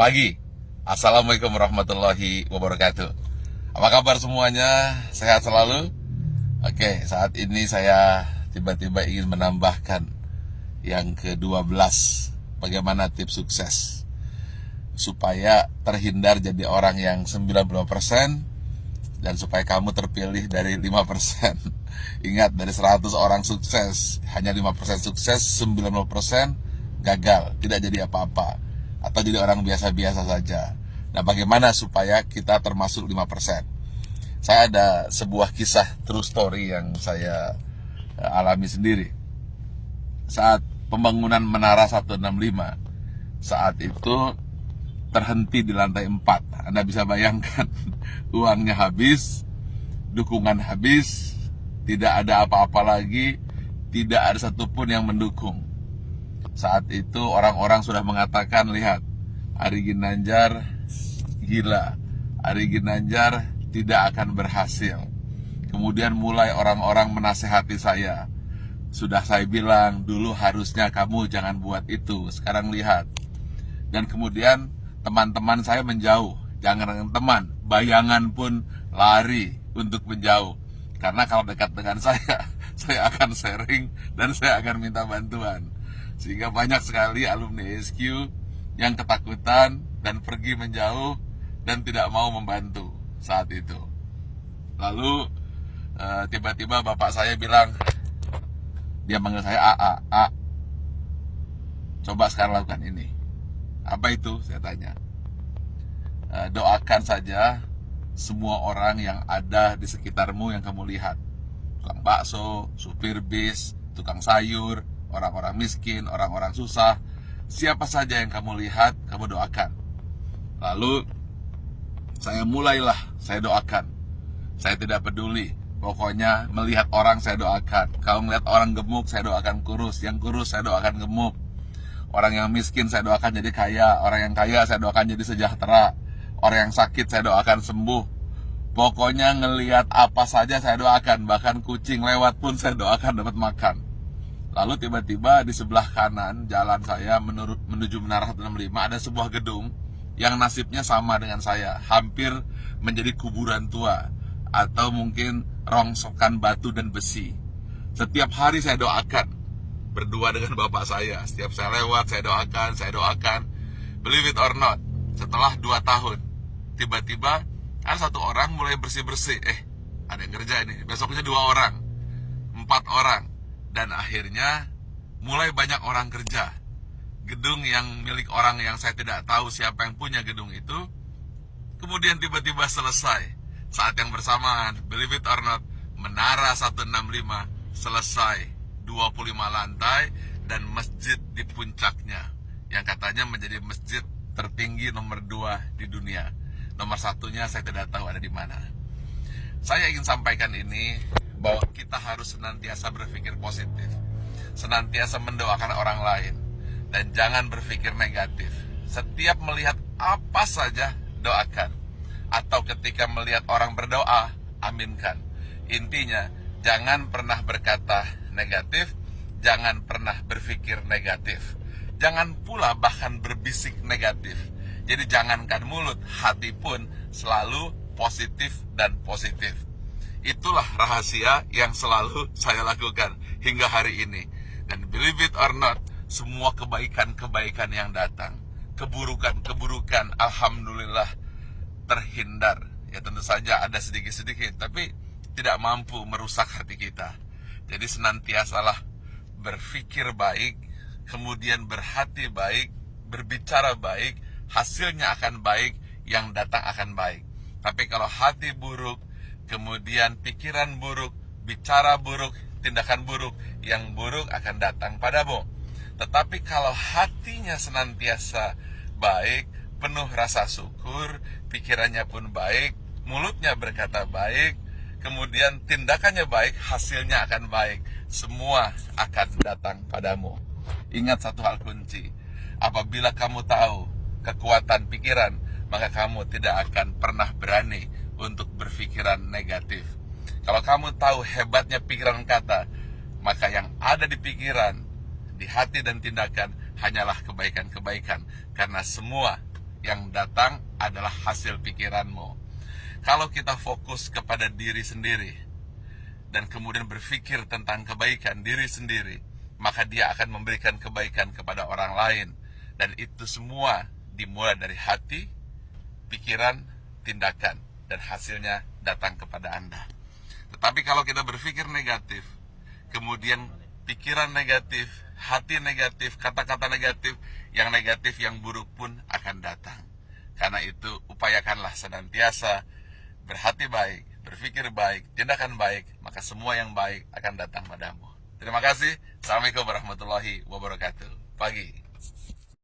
pagi. Assalamualaikum warahmatullahi wabarakatuh. Apa kabar semuanya? Sehat selalu? Oke, saat ini saya tiba-tiba ingin menambahkan yang ke-12. Bagaimana tips sukses supaya terhindar jadi orang yang 90% dan supaya kamu terpilih dari 5%. Ingat, dari 100 orang sukses, hanya 5% sukses, 90% gagal, tidak jadi apa-apa, atau jadi orang biasa-biasa saja. Nah, bagaimana supaya kita termasuk 5%? Saya ada sebuah kisah true story yang saya alami sendiri. Saat pembangunan Menara 165, saat itu terhenti di lantai 4. Anda bisa bayangkan, uangnya habis, dukungan habis, tidak ada apa-apa lagi, tidak ada satupun yang mendukung. Saat itu orang-orang sudah mengatakan, lihat, Ari Ginanjar gila, Ari Ginanjar tidak akan berhasil. Kemudian mulai orang-orang menasehati saya. Sudah saya bilang, dulu harusnya kamu jangan buat itu, sekarang lihat. Dan kemudian teman-teman saya menjauh. Jangan teman, bayangan pun lari untuk menjauh. Karena kalau dekat dengan saya akan sharing dan saya akan minta bantuan. Sehingga banyak sekali alumni SQ yang ketakutan dan pergi menjauh dan tidak mau membantu saat itu. Lalu tiba-tiba bapak saya bilang, dia manggil saya A, coba sekarang lakukan ini. Apa itu? Saya tanya. Doakan saja semua orang yang ada di sekitarmu yang kamu lihat. Tukang bakso, supir bis, tukang sayur, orang-orang miskin, orang-orang susah. Siapa saja yang kamu lihat, kamu doakan. Lalu saya doakan. Saya tidak peduli. Pokoknya melihat orang saya doakan. Kalau melihat orang gemuk, saya doakan kurus. Yang kurus saya doakan gemuk. Orang yang miskin saya doakan jadi kaya. Orang yang kaya saya doakan jadi sejahtera. Orang yang sakit saya doakan sembuh. Pokoknya ngelihat apa saja saya doakan. Bahkan kucing lewat pun saya doakan dapat makan. Lalu tiba-tiba di sebelah kanan jalan saya menuju Menara 165 ada sebuah gedung yang nasibnya sama dengan saya. Hampir menjadi kuburan tua. Atau mungkin rongsokan batu dan besi. Setiap hari saya doakan. Berdua dengan bapak saya. Setiap saya lewat, saya doakan. Believe it or not, setelah 2 tahun, tiba-tiba ada satu orang mulai bersih-bersih. Ada yang kerja ini. Besoknya 2 orang, 4 orang. Dan akhirnya mulai banyak orang kerja. Gedung yang milik orang yang saya tidak tahu siapa yang punya gedung itu, kemudian tiba-tiba selesai. Saat yang bersamaan, believe it or not, Menara 165 selesai. 25 lantai dan masjid di puncaknya yang katanya menjadi masjid tertinggi nomor 2 di dunia. Nomor 1-nya saya tidak tahu ada di mana. Saya ingin sampaikan ini bahwa kita harus senantiasa berpikir positif, senantiasa mendoakan orang lain, dan jangan berpikir negatif. Setiap melihat apa saja doakan, atau ketika melihat orang berdoa, aminkan. Intinya, jangan pernah berkata negatif, jangan pernah berpikir negatif, jangan pula bahkan berbisik negatif. Jadi jangankan mulut, hati pun selalu positif dan positif. Itulah rahasia yang selalu saya lakukan hingga hari ini. Dan believe it or not, semua kebaikan-kebaikan yang datang, keburukan-keburukan, alhamdulillah terhindar. Ya tentu saja ada sedikit-sedikit, tapi tidak mampu merusak hati kita. Jadi senantiasalah berpikir baik, kemudian berhati baik, berbicara baik, hasilnya akan baik, yang datang akan baik. Tapi kalau hati buruk, kemudian pikiran buruk, bicara buruk, tindakan buruk, yang buruk akan datang padamu. Tetapi kalau hatinya senantiasa baik, penuh rasa syukur, pikirannya pun baik, mulutnya berkata baik, kemudian tindakannya baik, hasilnya akan baik. Semua akan datang padamu. Ingat satu hal kunci. Apabila kamu tahu kekuatan pikiran, maka kamu tidak akan pernah berani untuk berpikiran negatif. Kalau kamu tahu hebatnya pikiran kata, maka yang ada di pikiran, di hati dan tindakan hanyalah kebaikan-kebaikan. Karena semua yang datang adalah hasil pikiranmu. Kalau kita fokus kepada diri sendiri dan kemudian berpikir tentang kebaikan diri sendiri, maka dia akan memberikan kebaikan kepada orang lain. Dan itu semua dimulai dari hati, pikiran, tindakan, dan hasilnya datang kepada Anda. Tetapi kalau kita berpikir negatif, kemudian pikiran negatif, hati negatif, kata-kata negatif, yang buruk pun akan datang. Karena itu upayakanlah senantiasa berhati baik, berpikir baik, tindakan baik, maka semua yang baik akan datang padamu. Terima kasih. Assalamualaikum warahmatullahi wabarakatuh. Pagi.